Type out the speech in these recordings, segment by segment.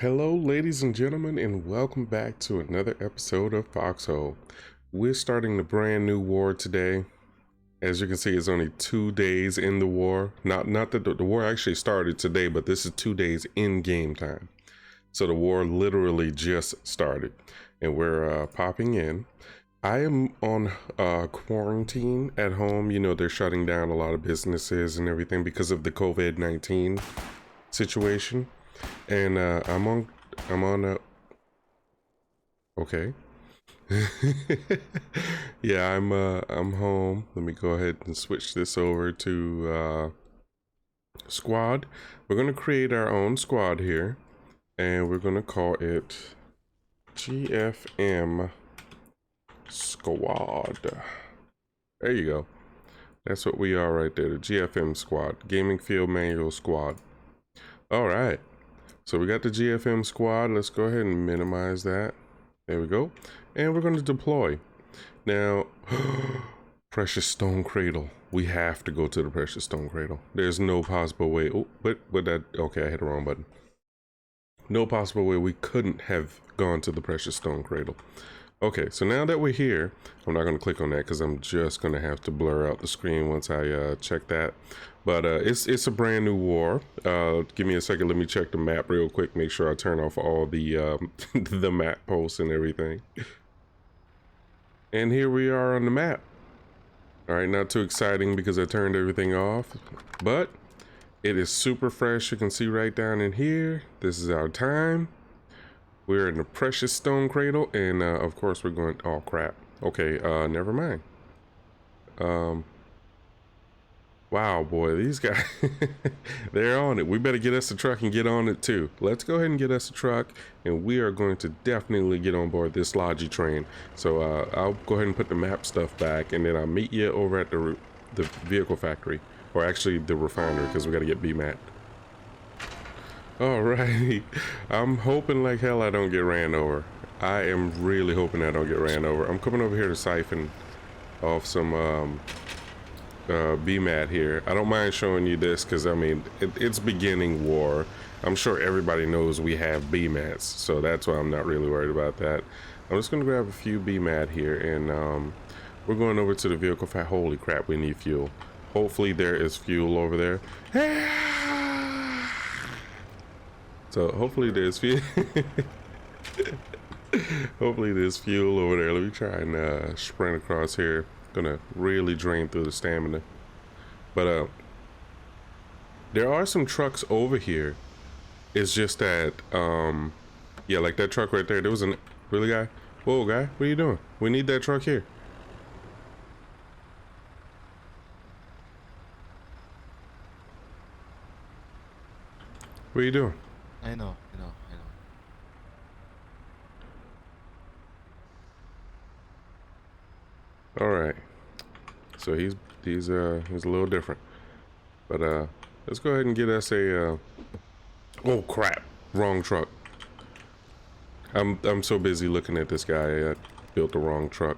Hello, ladies and gentlemen, and welcome back to another episode of Foxhole. We're starting the brand new war today. As you can see, it's only 2 days in the war. Not that the war actually started today, but this is 2 days in game time. So the war literally just started, and we're popping in. I am on quarantine at home. You know, they're shutting down a lot of businesses and everything because of the COVID-19 situation. And I'm on okay. Yeah, I'm home. Let me go ahead and switch this over to squad. We're gonna create our own squad here, and we're gonna call it GFM Squad. There you go. That's what we are right there, the GFM Squad, Gaming Field Manual Squad. All right. So we got the GFM squad. Let's go ahead and minimize that. There we go. And we're going to deploy. Now, Precious Stone Cradle. We have to go to the Precious Stone Cradle. There's no possible way. Oh, but that, okay, I hit the wrong button. No possible way we couldn't have gone to the Precious Stone Cradle. Okay, so now that we're here, I'm not going to click on that because I'm just going to have to blur out the screen once I check that. But it's a brand new war. Give me a second. Let me check the map real quick. Make sure I turn off all the the map posts and everything. And here we are on the map. All right, not too exciting because I turned everything off, but it is super fresh. You can see right down in here. This is our time. We're in the Precious Stone Cradle, and of course we're going. Oh crap. Okay, never mind. Wow, boy, these guys, they're on it. We better get us a truck and get on it too. Let's go ahead and get us a truck, and we are going to definitely get on board this Logi train. So I'll go ahead and put the map stuff back, and then I'll meet you over at the vehicle factory, or actually the refinery, because we got to get BMAT. Alrighty, I'm hoping like hell I don't get ran over. I am really hoping I don't get ran over. I'm coming over here to siphon off some BMAT here. I don't mind showing you this because I mean it's beginning war. I'm sure everybody knows we have BMATs, so that's why I'm not really worried about that. I'm just gonna grab a few BMAT here, and we're going over to the vehicle. Holy crap, we need fuel. Hopefully there is fuel over there. So hopefully there's fuel. Hopefully there's fuel over there. Let me try and sprint across here. Gonna really drain through the stamina. But there are some trucks over here. It's just that yeah, like that truck right there. There was an really guy. Whoa, guy, what are you doing? We need that truck here. What are you doing? I know. All right. So he's a little different. But let's go ahead and get us a oh crap, wrong truck. I'm so busy looking at this guy. I built the wrong truck.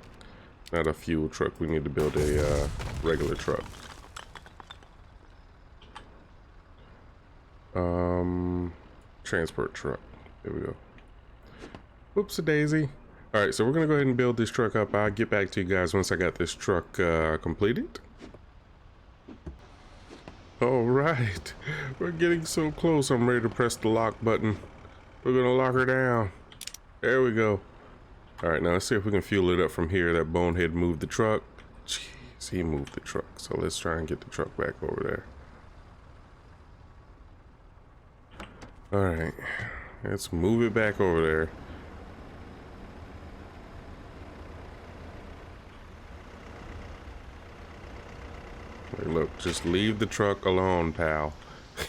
Not a fuel truck. We need to build a regular truck. Transport truck. There we go. Whoops a daisy. All right, so we're gonna go ahead and build this truck up. I'll get back to you guys once I got this truck completed. All right, we're getting so close. I'm ready to press the lock button. We're gonna lock her down. There we go. All right, now let's see if we can fuel it up from here. That bonehead moved the truck. Jeez, he moved the truck. So let's try and get the truck back over there. All right, let's move it back over there. Hey, look, just leave the truck alone, pal.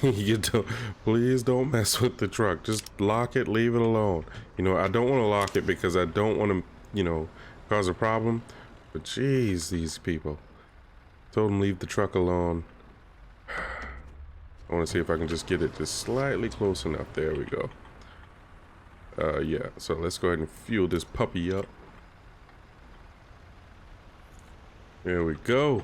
You don't, please don't mess with the truck. Just lock it, leave it alone. You know, I don't want to lock it because I don't want to, you know, cause a problem. But jeez, these people. Told them leave the truck alone. I want to see if I can just get it just slightly close enough. There we go. Yeah, so let's go ahead and fuel this puppy up. There we go.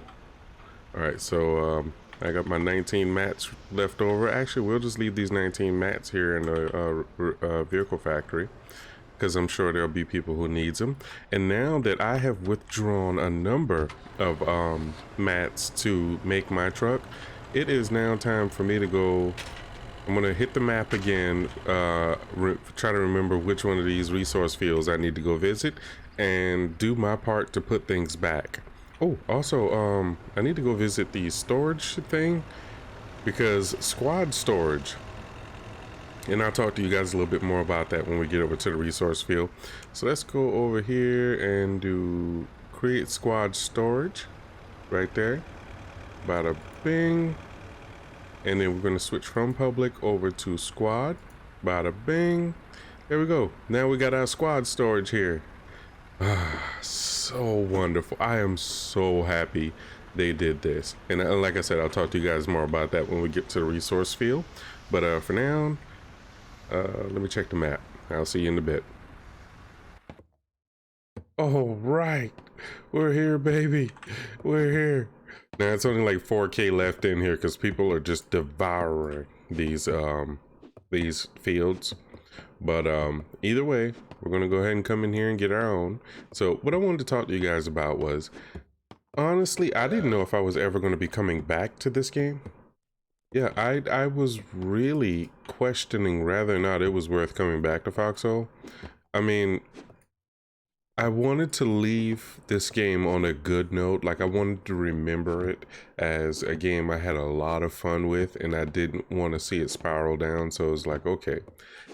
All right, so I got my 19 mats left over. Actually, we'll just leave these 19 mats here in the vehicle factory, because I'm sure there'll be people who needs them. And now that I have withdrawn a number of mats to make my truck, it is now time for me to go. I'm gonna hit the map again, try to remember which one of these resource fields I need to go visit, and do my part to put things back. Oh, also, I need to go visit the storage thing, because squad storage, and I'll talk to you guys a little bit more about that when we get over to the resource field. So let's go over here and do create squad storage right there. Bada bing. And then we're going to switch from public over to squad. Bada bing. There we go. Now we got our squad storage here. So wonderful. I am so happy they did this. And like I said, I'll talk to you guys more about that when we get to the resource field. But for now, let me check the map. I'll see you in a bit. All right, we're here, baby. We're here. Now it's only like 4K left in here because people are just devouring these fields. But either way, we're gonna go ahead and come in here and get our own. So what I wanted to talk to you guys about was, honestly, I didn't know if I was ever going to be coming back to this game. Yeah, I was really questioning whether or not it was worth coming back to Foxhole. I mean, I wanted to leave this game on a good note. Like, I wanted to remember it as a game I had a lot of fun with, and I didn't want to see it spiral down. So it was like, okay,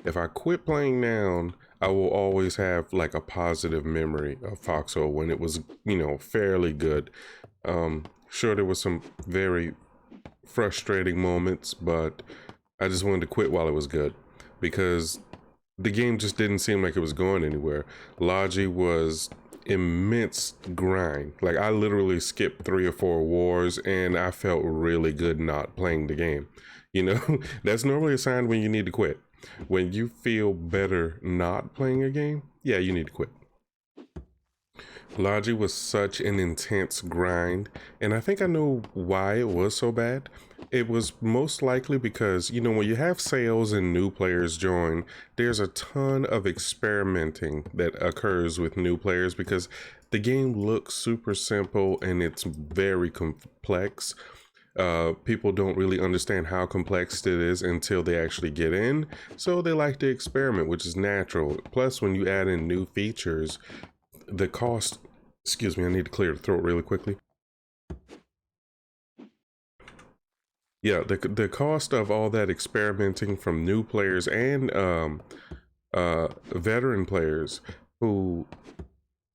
if I quit playing now, I will always have like a positive memory of Foxhole when it was, you know, fairly good. Sure, there was some very frustrating moments, but I just wanted to quit while it was good, because the game just didn't seem like it was going anywhere. Logi was immense grind. Like, I literally skipped 3 or 4 wars and I felt really good not playing the game. You know, that's normally a sign when you need to quit. When you feel better not playing a game, yeah, you need to quit. Logi was such an intense grind, and I think I know why it was so bad. It was most likely because, you know, when you have sales and new players join, there's a ton of experimenting that occurs with new players because the game looks super simple and it's very complex. People don't really understand how complex it is until they actually get in, so they like to experiment, which is natural. Plus, when you add in new features, the cost, excuse me, I need to clear the throat really quickly. Yeah, the cost of all that experimenting from new players and veteran players who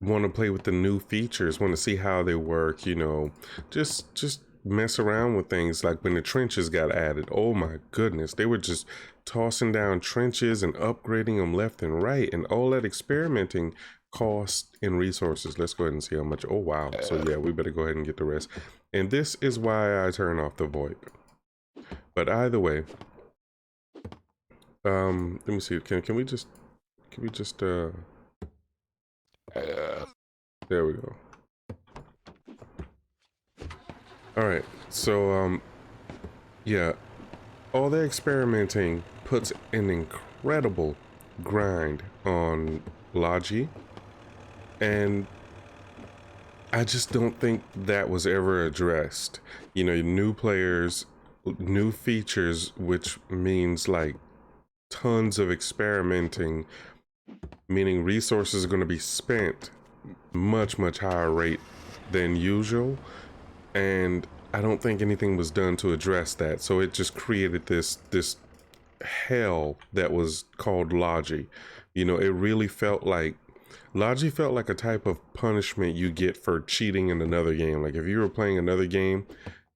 want to play with the new features, want to see how they work, you know, just mess around with things. Like when the trenches got added, oh my goodness, they were just tossing down trenches and upgrading them left and right, and all that experimenting cost and resources. Let's go ahead and see how much. Oh wow. So yeah, we better go ahead and get the rest. And this is why I turn off the VoIP. But either way, let me see. Can we just there we go. All right. So yeah, all the experimenting puts an incredible grind on Logi, and I just don't think that was ever addressed. You know, new players, new features, which means like tons of experimenting, meaning resources are going to be spent much higher rate than usual, and I don't think anything was done to address that. So it just created this hell that was called Logi. You know, it really felt like Logi felt like a type of punishment you get for cheating in another game. Like if you were playing another game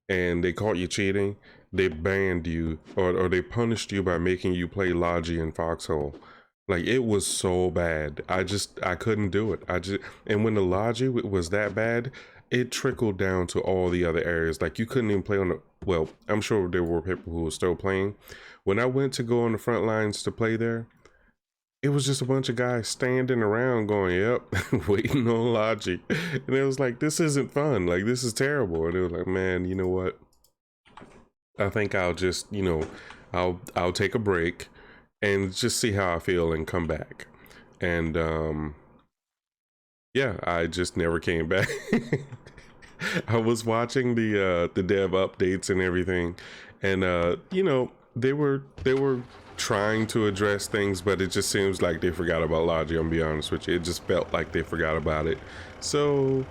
and they caught you cheating, they banned you or they punished you by making you play Logi in Foxhole. Like, it was so bad. I couldn't do it. And when the Logi was that bad, it trickled down to all the other areas. Like, you couldn't even play on the, well, I'm sure there were people who were still playing. When I went to go on the front lines to play there, it was just a bunch of guys standing around going, yep, waiting on Logic. And it was like, this isn't fun. Like, this is terrible. And it was like, man, you know what? I think I'll just, I'll take a break and just see how I feel and come back. And yeah, I just never came back. I was watching the dev updates and everything, and they were trying to address things, but it just seems like they forgot about Logi. I'm be honest with you, it just felt like they forgot about it. So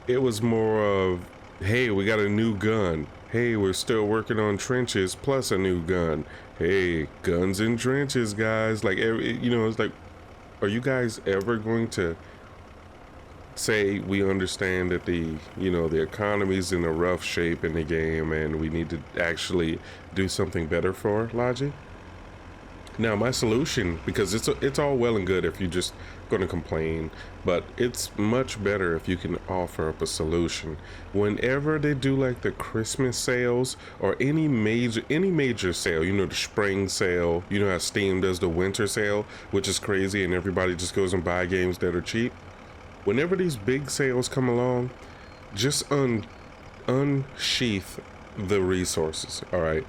it was more of, hey, we got a new gun. Hey, we're still working on trenches plus a new gun. Hey, guns in trenches, guys. Like it's like, are you guys ever going to say we understand that the economy's in a rough shape in the game and we need to actually do something better for Logi? Now my solution, because it's all well and good if you're just going to complain, but it's much better if you can offer up a solution. Whenever they do like the Christmas sales or any major sale, the spring sale, how Steam does the winter sale, which is crazy, and everybody just goes and buy games that are cheap. Whenever these big sales come along, just unsheath the resources. All right,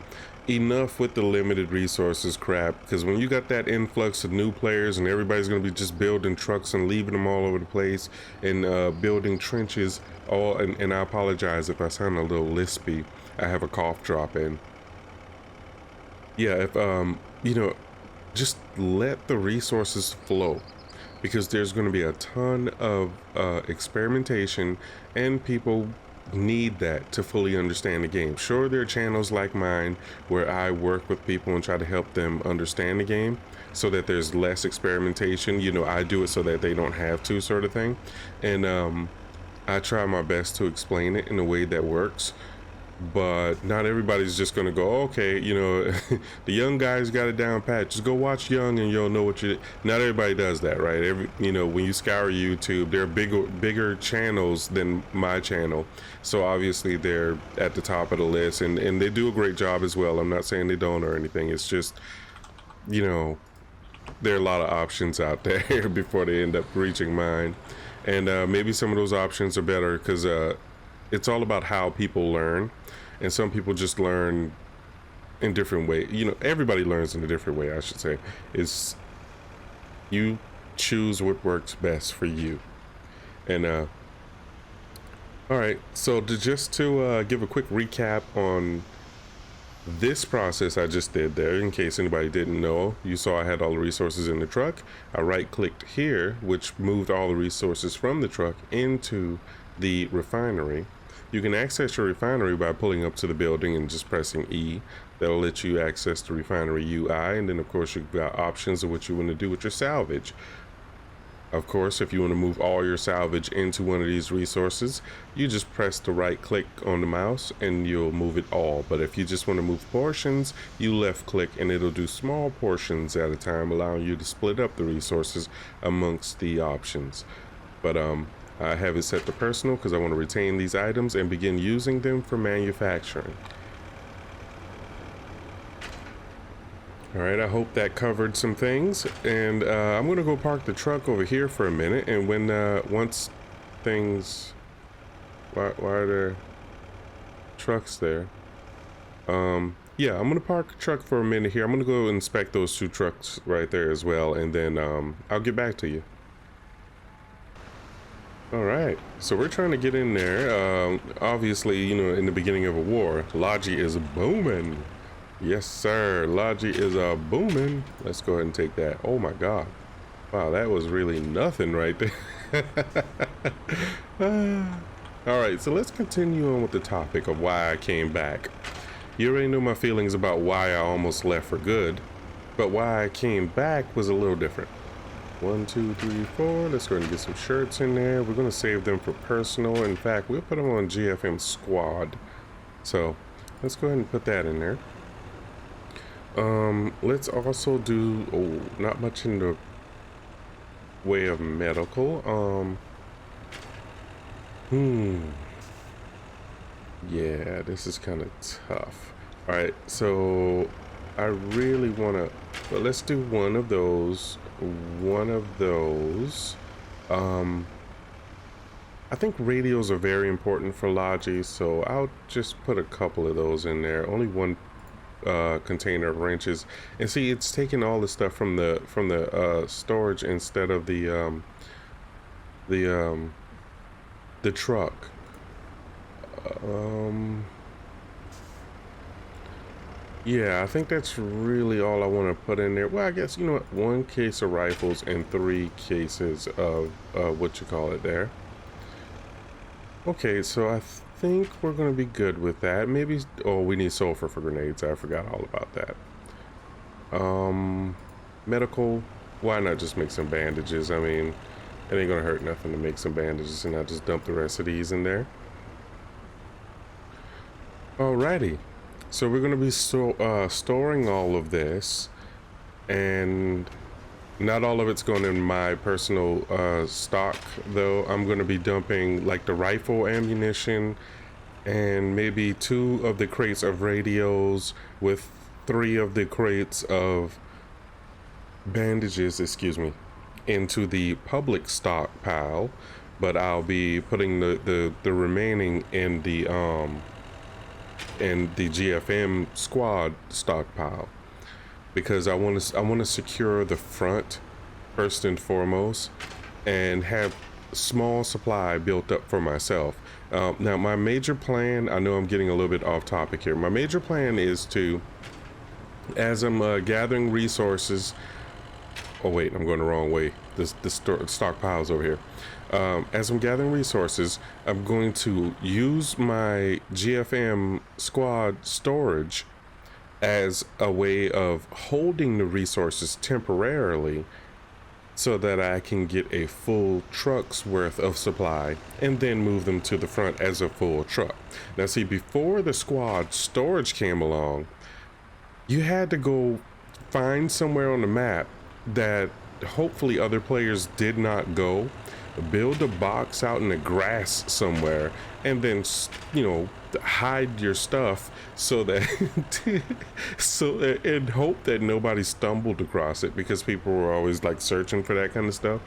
enough with the limited resources crap, because when you got that influx of new players and everybody's going to be just building trucks and leaving them all over the place and building trenches and I apologize if I sound a little lispy. I have a cough drop in. Yeah, if just let the resources flow, because there's going to be a ton of experimentation, and people need that to fully understand the game. Sure, there are channels like mine where I work with people and try to help them understand the game so that there's less experimentation. I do it so that they don't have to, sort of thing. And I try my best to explain it in a way that works, but not everybody's just gonna go, okay, the young guys got it down pat, just go watch Young and you'll know what you. Not everybody does that, right? When you scour YouTube, there are bigger channels than my channel, so obviously they're at the top of the list, and they do a great job as well. I'm not saying they don't or anything. It's just, there are a lot of options out there before they end up reaching mine, and maybe some of those options are better because it's all about how people learn, and some people just learn in different ways. Everybody learns in a different way, I should say. Is you choose what works best for you. And all right, so to give a quick recap on this process I just did there, in case anybody didn't know, you saw I had all the resources in the truck. I right clicked here, which moved all the resources from the truck into the refinery. You can access your refinery by pulling up to the building and just pressing E. That'll let you access the refinery UI, and then of course you've got options of what you want to do with your salvage. Of course, if you want to move all your salvage into one of these resources, you just press the right click on the mouse and you'll move it all. But if you just want to move portions, you left click and it'll do small portions at a time, allowing you to split up the resources amongst the options. But I have it set to personal because I want to retain these items and begin using them for manufacturing. All right, I hope that covered some things, and I'm gonna go park the truck over here for a minute, and when once things, why are there trucks there? Yeah, I'm gonna park the truck for a minute here. I'm gonna go inspect those two trucks right there as well, and then I'll get back to you. All right, so we're trying to get in there. Obviously, in the beginning of a war, Logi is booming. Yes, sir. Logi is booming. Let's go ahead and take that. Oh my God. Wow, that was really nothing right there. All right, so let's continue on with the topic of why I came back. You already know my feelings about why I almost left for good, but why I came back was a little different. 1, 2, 3, 4. Let's go ahead and get some shirts in there. We're going to save them for personal. In fact, we'll put them on GFM Squad. So let's go ahead and put that in there. Let's also do, not much in the way of medical. Yeah, this is kind of tough. All right, so I really want to, but let's do one of those. I think radios are very important for Logi, so I'll just put a couple of those in there. Only one container of wrenches. And see, it's taking all the stuff from the storage instead of the um, the truck. Um, yeah, I think that's really all I want to put in there. Well, I guess, you know what, 1 case of rifles and 3 cases of what you call it there. Okay, so I think we're gonna be good with that. Maybe, oh, we need sulfur for grenades. I forgot all about that. Medical, why not just make some bandages? I mean, it ain't gonna hurt nothing to make some bandages, and I just dump the rest of these in there. Alrighty, so we're gonna be storing all of this, and not all of it's going in my personal stock, though. I'm going to be dumping like the rifle ammunition and maybe 2 of the crates of radios with 3 of the crates of bandages, excuse me, into the public stockpile. But I'll be putting the remaining in the GFM squad stockpile, because I want to secure the front first and foremost, and have small supply built up for myself. Now, my major plan, I know I'm getting a little bit off topic here. My major plan is to, as I'm gathering resources. Oh wait, I'm going the wrong way. The stockpile's over here. As I'm gathering resources, I'm going to use my GFM squad storage as a way of holding the resources temporarily, so that I can get a full truck's worth of supply and then move them to the front as a full truck. Now see, before the squad storage came along, you had to go find somewhere on the map that hopefully other players did not go, build a box out in the grass somewhere, and then, you know, hide your stuff so that and hope that nobody stumbled across it, because people were always like searching for that kind of stuff.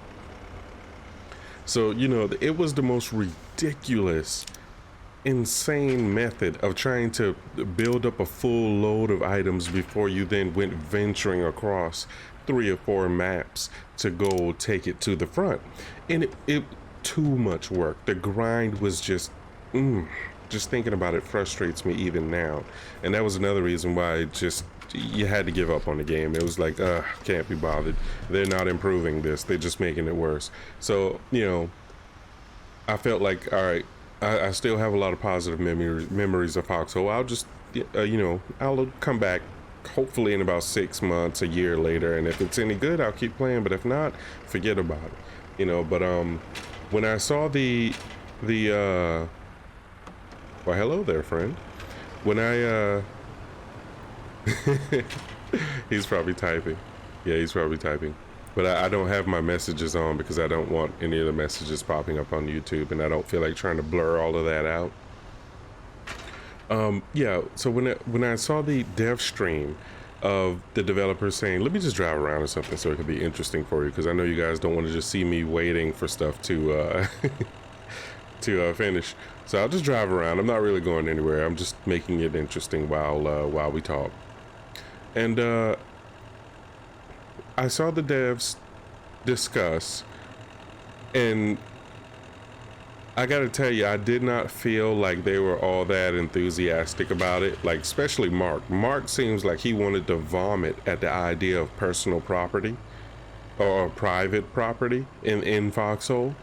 So, you know, it was the most ridiculous, insane method of trying to build up a full load of items before you then went venturing across 3 or 4 maps to go take it to the front. And it too much work. The grind was just thinking about it frustrates me even now. And that was another reason why you had to give up on the game. It was like, can't be bothered. They're not improving this. They're just making it worse. So, you know, I felt like, all right, I still have a lot of positive memories of Foxhole. I'll just, you know, I'll come back hopefully in about 6 months, a year later, and if it's any good, I'll keep playing. But if not, forget about it, you know. But when I saw the well, hello there, friend. When I he's probably typing. Yeah, he's probably typing. But I don't have my messages on because I don't want any of the messages popping up on YouTube, and I don't feel like trying to blur all of that out. Yeah, so when I saw the dev stream of the developers saying, let me just drive around or something so it could be interesting for you, because I know you guys don't want to just see me waiting for stuff to to finish. So I'll just drive around. I'm not really going anywhere. I'm just making it interesting while we talk. And I saw the devs discuss, and I gotta tell you, I did not feel like they were all that enthusiastic about it. Like, especially Mark. Mark seems like he wanted to vomit at the idea of personal property or private property in Foxhole.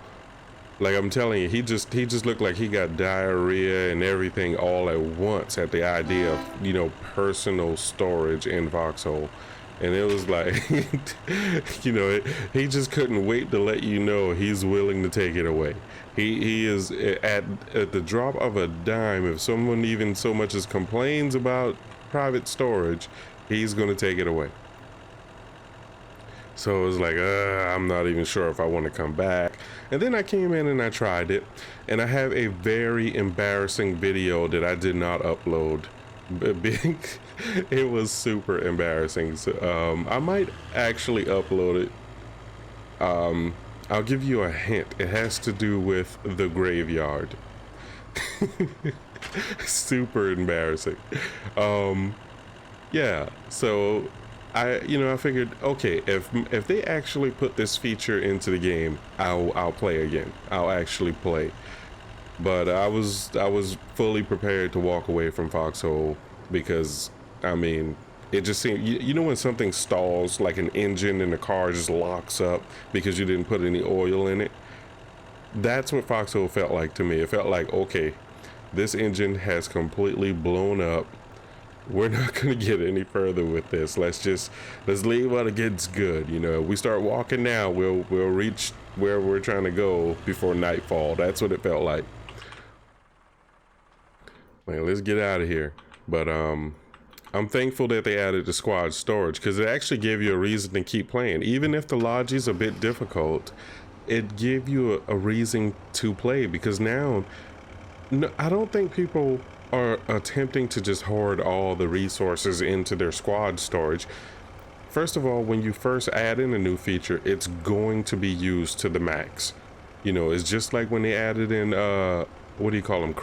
Like, I'm telling you, he just looked like he got diarrhea and everything all at once at the idea of, you know, personal storage in Foxhole. And it was like, you know, he just couldn't wait to let you know he's willing to take it away. He is at the drop of a dime. If someone even so much as complains about private storage, he's going to take it away. So it was like, I'm not even sure if I want to come back. And then I came in and I tried it, and I have a very embarrassing video that I did not upload. It was super embarrassing. So, I might actually upload it. I'll give you a hint. It has to do with the graveyard. Super embarrassing. Yeah, so I figured, okay, if they actually put this feature into the game, I'll play again. I'll actually play. But I was fully prepared to walk away from Foxhole because I mean, it just seemed you know when something stalls, like an engine in the car just locks up because you didn't put any oil in it. That's what Foxhole felt like to me. It felt like, okay, this engine has completely blown up. We're not gonna get any further with this. Let's leave while it gets good. We start walking now, we'll reach where we're trying to go before nightfall. That's what it felt like. Like, let's get out of here. But I'm thankful that they added the squad storage because it actually gave you a reason to keep playing. Even if the logi's a bit difficult, it gave you a reason to play because now no, I don't think people are attempting to just hoard all the resources into their squad storage. First of all, when you first add in a new feature, it's going to be used to the max. It's just like when they added in what do you call them?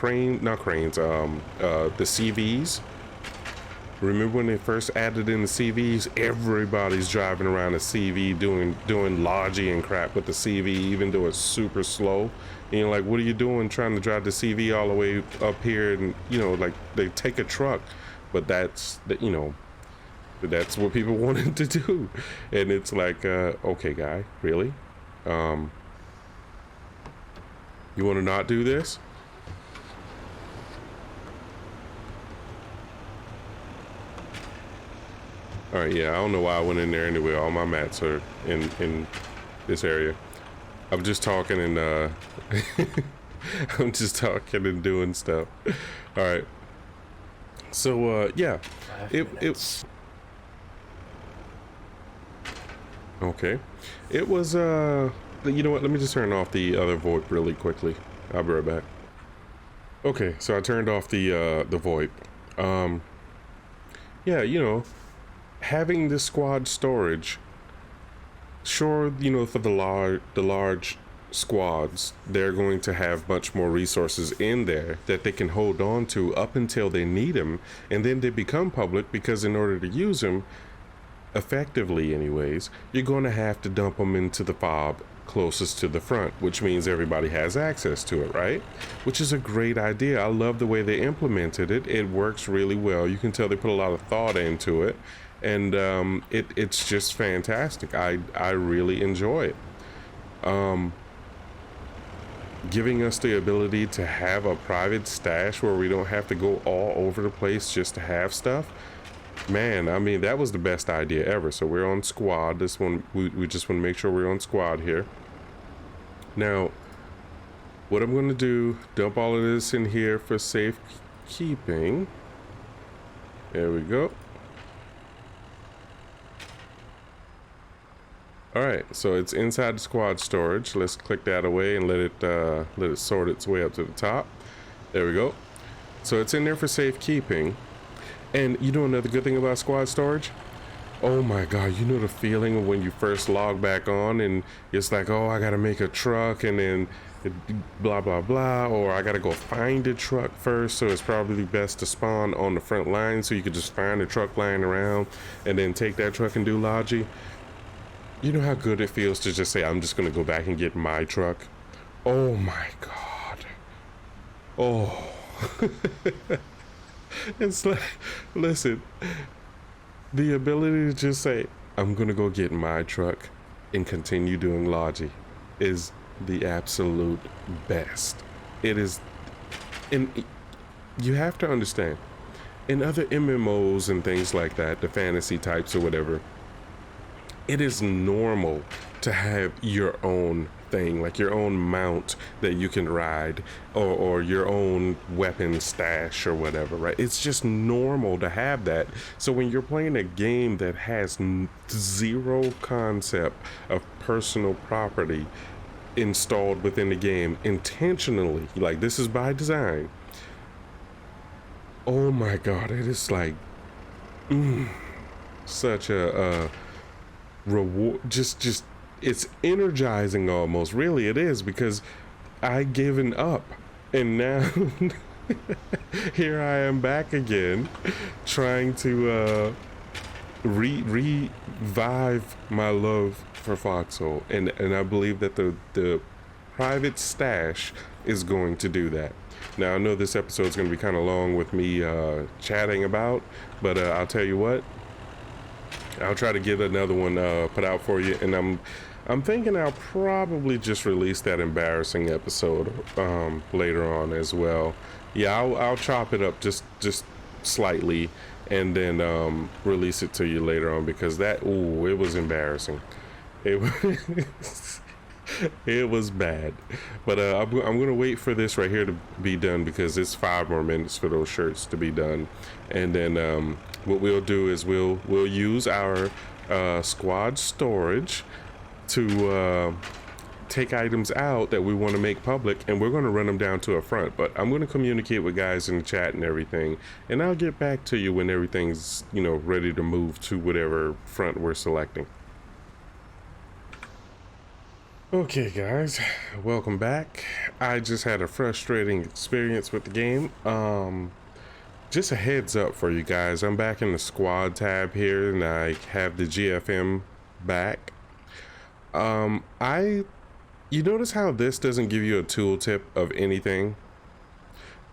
Not cranes, the CVs. Remember when they first added in the CVs? Everybody's driving around a CV doing logi and crap with the CV, even though it's super slow. And you're like, what are you doing trying to drive the CV all the way up here? And like they take a truck, but that's what people wanted to do. And it's like, okay, guy, really? You want to not do this? All right, yeah, I don't know why I went in there anyway. All my mats are in this area. I'm just talking and I'm just talking and doing stuff. All right. So yeah, it okay. It was you know what? Let me just turn off the other VoIP really quickly. I'll be right back. Okay, so I turned off the VoIP. Yeah, having the squad storage, sure, for the large squads, they're going to have much more resources in there that they can hold on to up until they need them, and then they become public because in order to use them effectively anyways, you're going to have to dump them into the fob closest to the front, which means everybody has access to it, right? Which is a great idea. I love the way they implemented it. It works really well. You can tell they put a lot of thought into it, and it's just fantastic. I really enjoy it. Giving us the ability to have a private stash where we don't have to go all over the place just to have stuff. Man, I mean, that was the best idea ever. So we're on squad. This one, we just want to make sure we're on squad here. Now, what I'm going to do, dump all of this in here for safekeeping. There we go. All right, so it's inside the squad storage. Let's click that away and let it sort its way up to the top. There we go. So it's in there for safekeeping. And another good thing about squad storage? Oh my God, the feeling of when you first log back on and it's like, oh, I gotta make a truck and then blah, blah, blah, or I gotta go find a truck first. So it's probably best to spawn on the front line so you could just find a truck lying around and then take that truck and do logi. You know how good it feels to just say, I'm just gonna go back and get my truck? Oh my God. Oh. It's like, listen, the ability to just say, I'm gonna go get my truck and continue doing logi is the absolute best. It is, and you have to understand, in other MMOs and things like that, the fantasy types or whatever, it is normal to have your own thing, like your own mount that you can ride, or your own weapon stash or whatever, right? It's just normal to have that. So when you're playing a game that has zero concept of personal property installed within the game intentionally, like this is by design, oh my God, it is like such a reward. Just it's energizing almost. Really, it is, because I given up and now Here I am back again, trying to revive my love for Foxhole, and I believe that the private stash is going to do that. Now I know this episode is going to be kind of long with me chatting about, but I'll tell you what, I'll try to get another one put out for you, and I'm thinking I'll probably just release that embarrassing episode later on as well. Yeah, I'll chop it up just slightly, and then release it to you later on, because that, ooh, it was embarrassing. It was it was bad. But I'm gonna wait for this right here to be done, because it's 5 more minutes for those shirts to be done, and then what we'll do is we'll use our squad storage to take items out that we want to make public, and we're going to run them down to a front. But I'm going to communicate with guys in the chat and everything, and I'll get back to you when everything's, you know, ready to move to whatever front we're selecting. Okay guys, welcome back. I just had a frustrating experience with the game. Just a heads up for you guys, I'm back in the squad tab here, and I have the GFM back. You notice how this doesn't give you a tooltip of anything?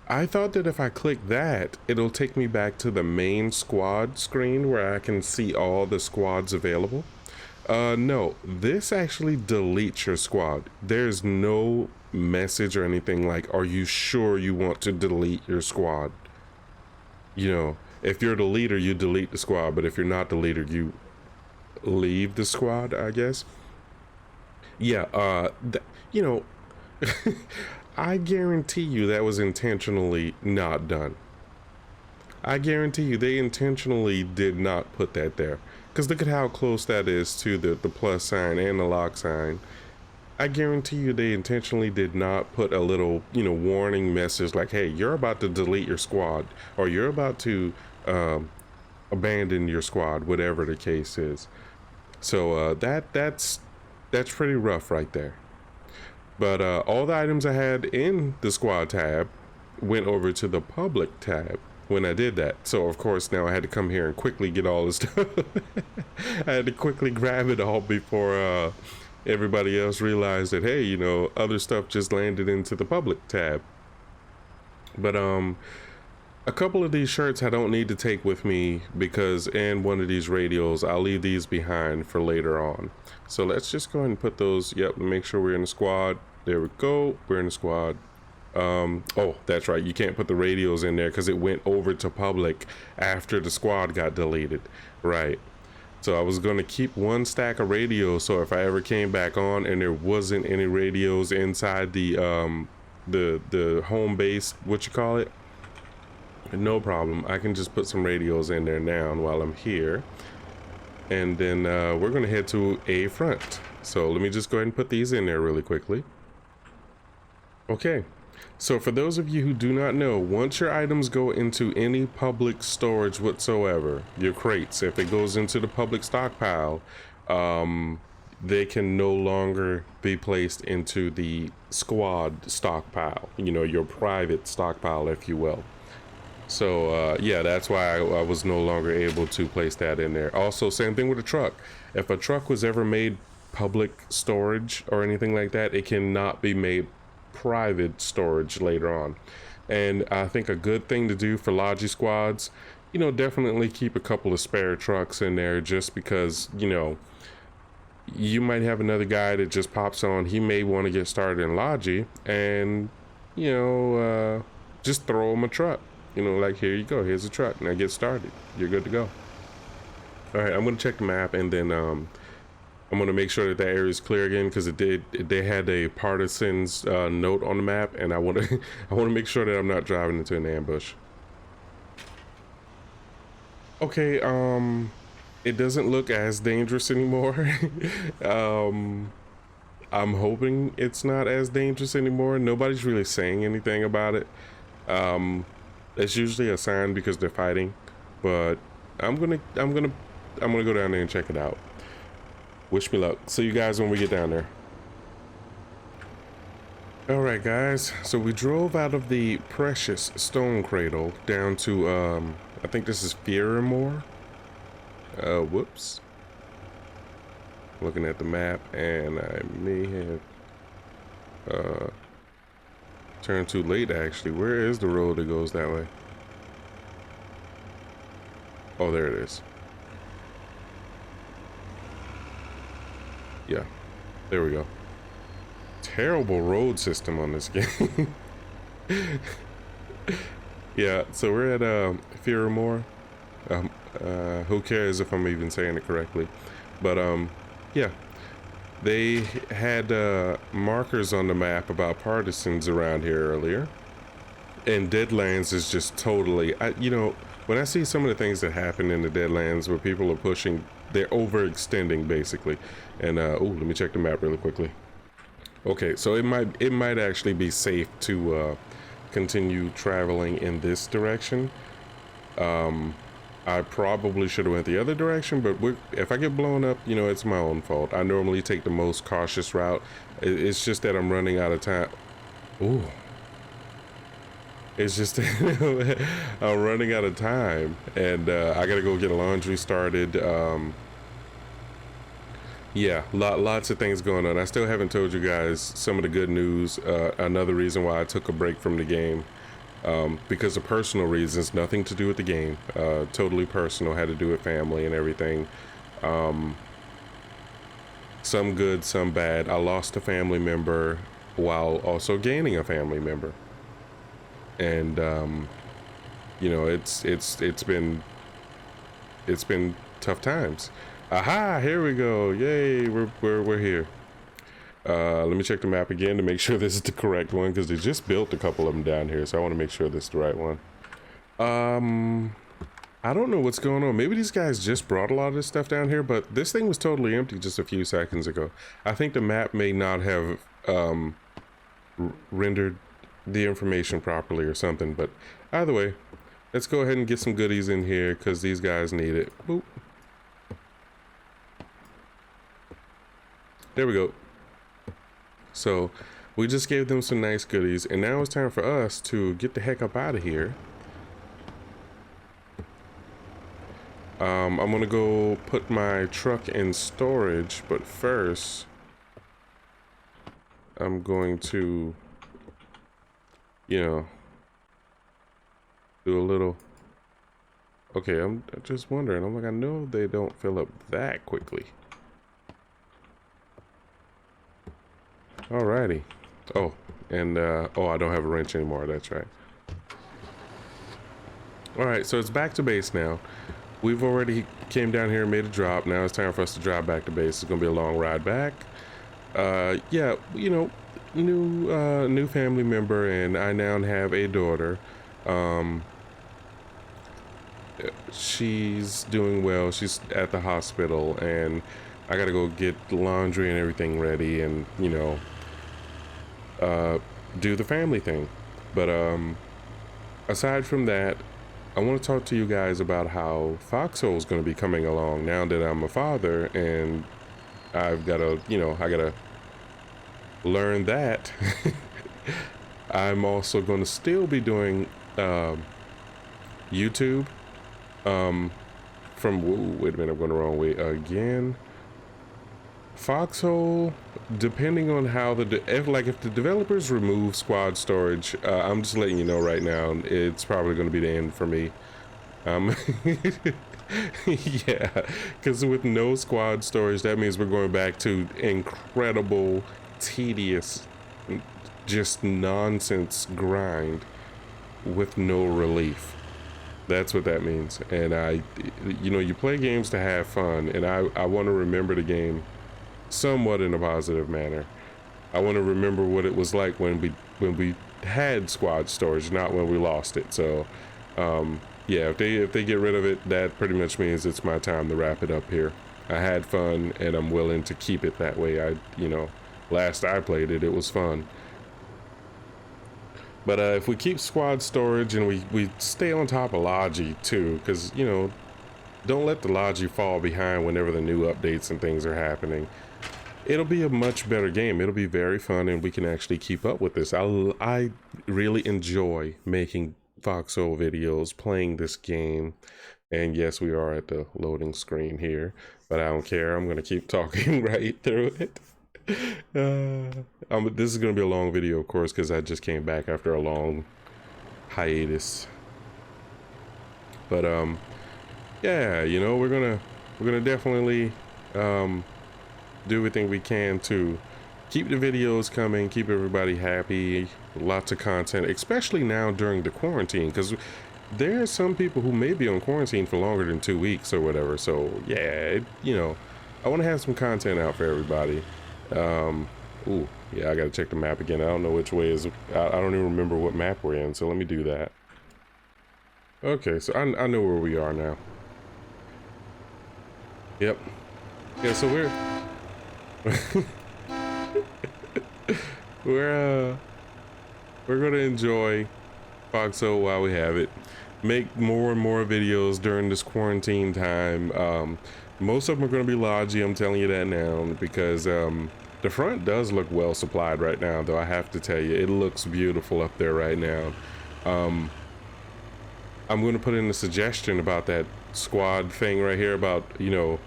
I thought that if I click that, it'll take me back to the main squad screen where I can see all the squads available. No, this actually deletes your squad. There's no message or anything like, are you sure you want to delete your squad? You know, if you're the leader, you delete the squad, but if you're not the leader, you leave the squad, I guess. Yeah, you know, I guarantee you that was intentionally not done. I guarantee you they intentionally did not put that there. Because look at how close that is to the plus sign and the lock sign. I guarantee you they intentionally did not put a little, you know, warning message like, hey, you're about to delete your squad, or you're about to abandon your squad, whatever the case is. So that's pretty rough right there. But all the items I had in the squad tab went over to the public tab when I did that. So of course now I had to come here and quickly get all this stuff. I had to quickly grab it all before everybody else realized that, hey, you know, other stuff just landed into the public tab. But a couple of these shirts I don't need to take with me, because in one of these radios I'll leave these behind for later on. So let's just go ahead and put those, yep, make sure we're in the squad. There we go, we're in the squad. Oh, that's right, you can't put the radios in there because it went over to public after the squad got deleted, right? So I was going to keep one stack of radios, so if I ever came back on and there wasn't any radios inside the home base, what you call it, no problem, I can just put some radios in there now while I'm here. And then we're going to head to a front. So let me just go ahead and put these in there really quickly. Okay, so for those of you who do not know, once your items go into any public storage whatsoever, your crates, if it goes into the public stockpile, they can no longer be placed into the squad stockpile, you know, your private stockpile, if you will. So yeah, that's why I was no longer able to place that in there. Also, same thing with a truck. If a truck was ever made public storage or anything like that, it cannot be made private storage later on. And I think a good thing to do for Logi squads, you know, definitely keep a couple of spare trucks in there, just because, you know, you might have another guy that just pops on, he may want to get started in Logi, and, you know, just throw him a truck. You know, like, here you go, here's a truck, now get started, you're good to go. All right, I'm gonna check the map, and then I'm gonna make sure that that area is clear again, because they had a partisans note on the map, and I want to make sure that I'm not driving into an ambush. Okay, it doesn't look as dangerous anymore. I'm hoping it's not as dangerous anymore. Nobody's really saying anything about it. It's usually a sign because they're fighting, but I'm gonna go down there and check it out. Wish me luck. See you guys when we get down there. All right, guys. So we drove out of the precious stone cradle down to I think this is Fearamore. Whoops. Looking at the map, and I may have turned too late. Actually, where is the road that goes that way? Oh, there it is. Yeah, there we go. Terrible road system on this game. Yeah, so we're at Fearamore. Who cares if I'm even saying it correctly? But yeah, they had markers on the map about partisans around here earlier, and Deadlands is just totally. When I see some of the things that happen in the Deadlands where people are pushing, they're overextending basically. And oh, let me check the map really quickly. Okay, so it might actually be safe to continue traveling in this direction. I probably should have went the other direction, but if I get blown up, it's my own fault. I normally take the most cautious route. It's just that I'm running out of time. Ooh. It's just I'm running out of time, and I gotta go get laundry started. Yeah, lots of things going on. I still haven't told you guys some of the good news. Another reason why I took a break from the game, because of personal reasons, nothing to do with the game. Totally personal, had to do with family and everything. Some good, some bad. I lost a family member while also gaining a family member, and it's been tough times. Aha! Here we go! Yay! We're here. Let me check the map again to make sure this is the correct one, because they just built a couple of them down here, so I want to make sure this is the right one. I don't know what's going on. Maybe these guys just brought a lot of this stuff down here, but this thing was totally empty just a few seconds ago. I think the map may not have rendered the information properly or something, but either way, let's go ahead and get some goodies in here because these guys need it. Boop. There we go. So we just gave them some nice goodies, and now it's time for us to get the heck up out of here. I'm gonna go put my truck in storage, but first I'm going to, do a little. Okay, I'm just wondering. I'm like, I know they don't fill up that quickly. Alrighty. Oh, and I don't have a wrench anymore. That's right. Alright, so it's back to base now. We've already came down here and made a drop. Now it's time for us to drive back to base. It's gonna be a long ride back. Yeah, new family member, and I now have a daughter. She's doing well. She's at the hospital, and I gotta go get laundry and everything ready, and do the family thing. But aside from that, I want to talk to you guys about how Foxhole is going to be coming along now that I'm a father, and I've got to, I got to learn that. I'm also going to still be doing YouTube wait a minute, I'm going the wrong way again. Foxhole, depending on how if the developers remove squad storage, I'm just letting you know right now, it's probably going to be the end for me. Yeah, because with no squad storage, that means we're going back to incredible, tedious, just nonsense grind with no relief. That's what that means. And you play games to have fun, and I want to remember the game somewhat in a positive manner. I want to remember what it was like when we had squad storage, not when we lost it. So yeah, if they get rid of it, that pretty much means it's my time to wrap it up here. I had fun, and I'm willing to keep it that way. Last I played it, it was fun. But if we keep squad storage and we stay on top of Logi too, because don't let the Logi fall behind whenever the new updates and things are happening. it'll be a much better game. It'll be very fun, and we can actually keep up with this. I really enjoy making Foxhole videos, playing this game. And yes, we are at the loading screen here, but I don't care. I'm gonna keep talking right through it. This is gonna be a long video, of course, because I just came back after a long hiatus. But yeah, you know, we're gonna definitely do everything we can to keep the videos coming, keep everybody happy, lots of content, especially now during the quarantine, because there are some people who may be on quarantine for longer than 2 weeks or whatever. So yeah, you know, I want to have some content out for everybody. Ooh, yeah, I gotta check the map again. I don't know which way is, I don't even remember what map we're in, so let me do that. Okay, so I know where we are now. Yep. Yeah, so we're gonna enjoy Foxhole while we have it. Make more and more videos during this quarantine time. Most of them are gonna be lodgy, I'm telling you that now, because the front does look well supplied right now, though I have to tell you, it looks beautiful up there right now. I'm gonna put in a suggestion about that squad thing right here, about, you know,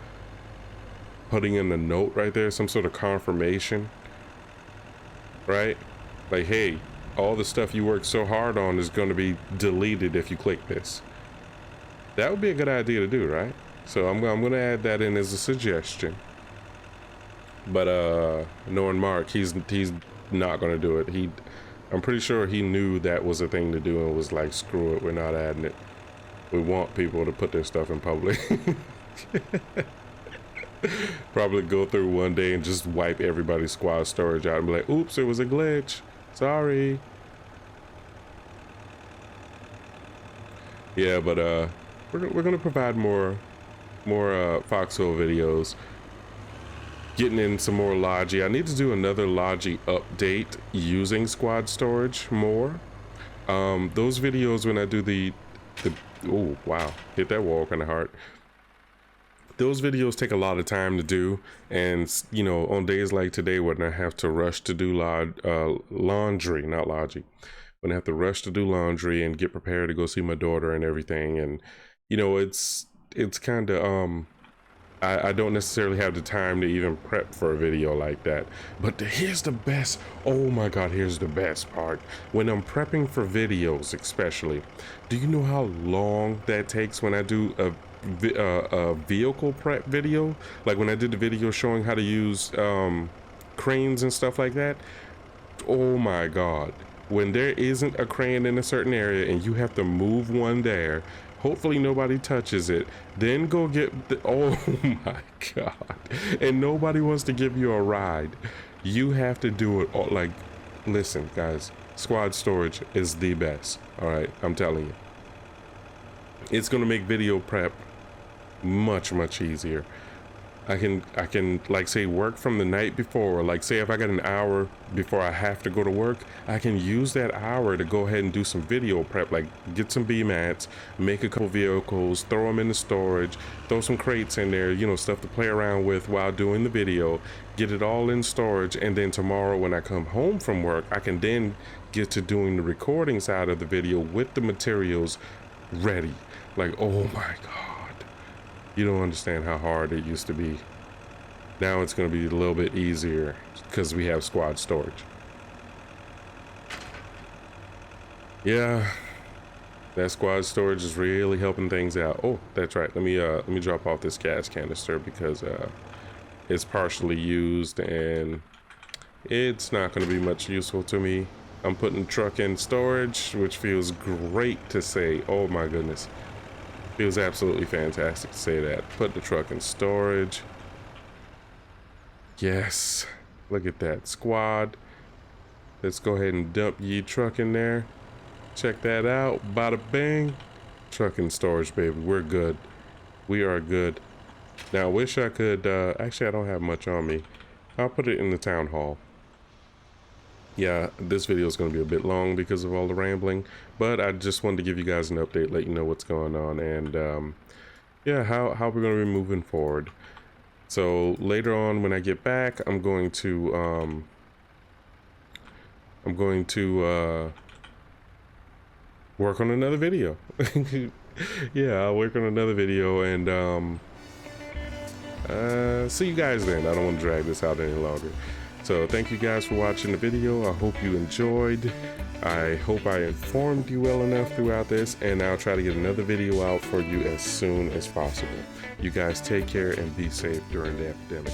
putting in a note right there, some sort of confirmation, right? Like, hey, all the stuff you worked so hard on is going to be deleted if you click this. That would be a good idea to do, right? So I'm going to add that in as a suggestion. But knowing Mark, he's not going to do it. I'm pretty sure he knew that was a thing to do and was like, screw it, we're not adding it. We want people to put their stuff in public. Probably go through one day and just wipe everybody's squad storage out and be like, oops, it was a glitch. Sorry. Yeah, but we're gonna provide more Foxhole videos. Getting in some more Logi. I need to do another Logi update using squad storage more. Those videos when I do the oh wow, hit that wall kind of hard. Those videos take a lot of time to do, and you know, on days like today when I have to rush to do laundry, not Logi, when I have to rush to do laundry and get prepared to go see my daughter and everything, and you know, it's kind of I don't necessarily have the time to even prep for a video like that. But here's the best, oh my god, here's the best part. When I'm prepping for videos especially, do you know how long that takes when I do a vehicle prep video? Like when I did the video showing how to use cranes and stuff like that. Oh my god, when there isn't a crane in a certain area and you have to move one there, hopefully nobody touches it, then go get the, oh my god, and nobody wants to give you a ride, you have to do it all. Like, listen guys, squad storage is the best. All right, I'm telling you, it's gonna make video prep much easier. I can like say work from the night before, like say if I got an hour before I have to go to work, I can use that hour to go ahead and do some video prep, like get some B mats, make a couple vehicles, throw them in the storage, throw some crates in there, you know, stuff to play around with while doing the video, get it all in storage, and then tomorrow when I come home from work, I can then get to doing the recording side of the video with the materials ready. Like, oh my god. You don't understand how hard it used to be. Now it's going to be a little bit easier because we have squad storage. Yeah, that squad storage is really helping things out. Oh, that's right. Let me drop off this gas canister because it's partially used and it's not going to be much useful to me. I'm putting the truck in storage, which feels great to say. Oh my goodness. Feels absolutely fantastic to say that. Put the truck in storage. Yes. Look at that. Squad. Let's go ahead and dump ye truck in there. Check that out. Bada bang. Truck in storage, baby. We're good. We are good. Now, I wish I could... actually, I don't have much on me. I'll put it in the town hall. Yeah, this video is going to be a bit long because of all the rambling, but I just wanted to give you guys an update, let you know what's going on, and yeah, how we're going to be moving forward. So later on when I get back, I'm going to work on another video. Yeah, I'll work on another video, and see you guys then. I don't want to drag this out any longer. So thank you guys for watching the video. I hope you enjoyed. I hope I informed you well enough throughout this, and I'll try to get another video out for you as soon as possible. You guys take care and be safe during the epidemic.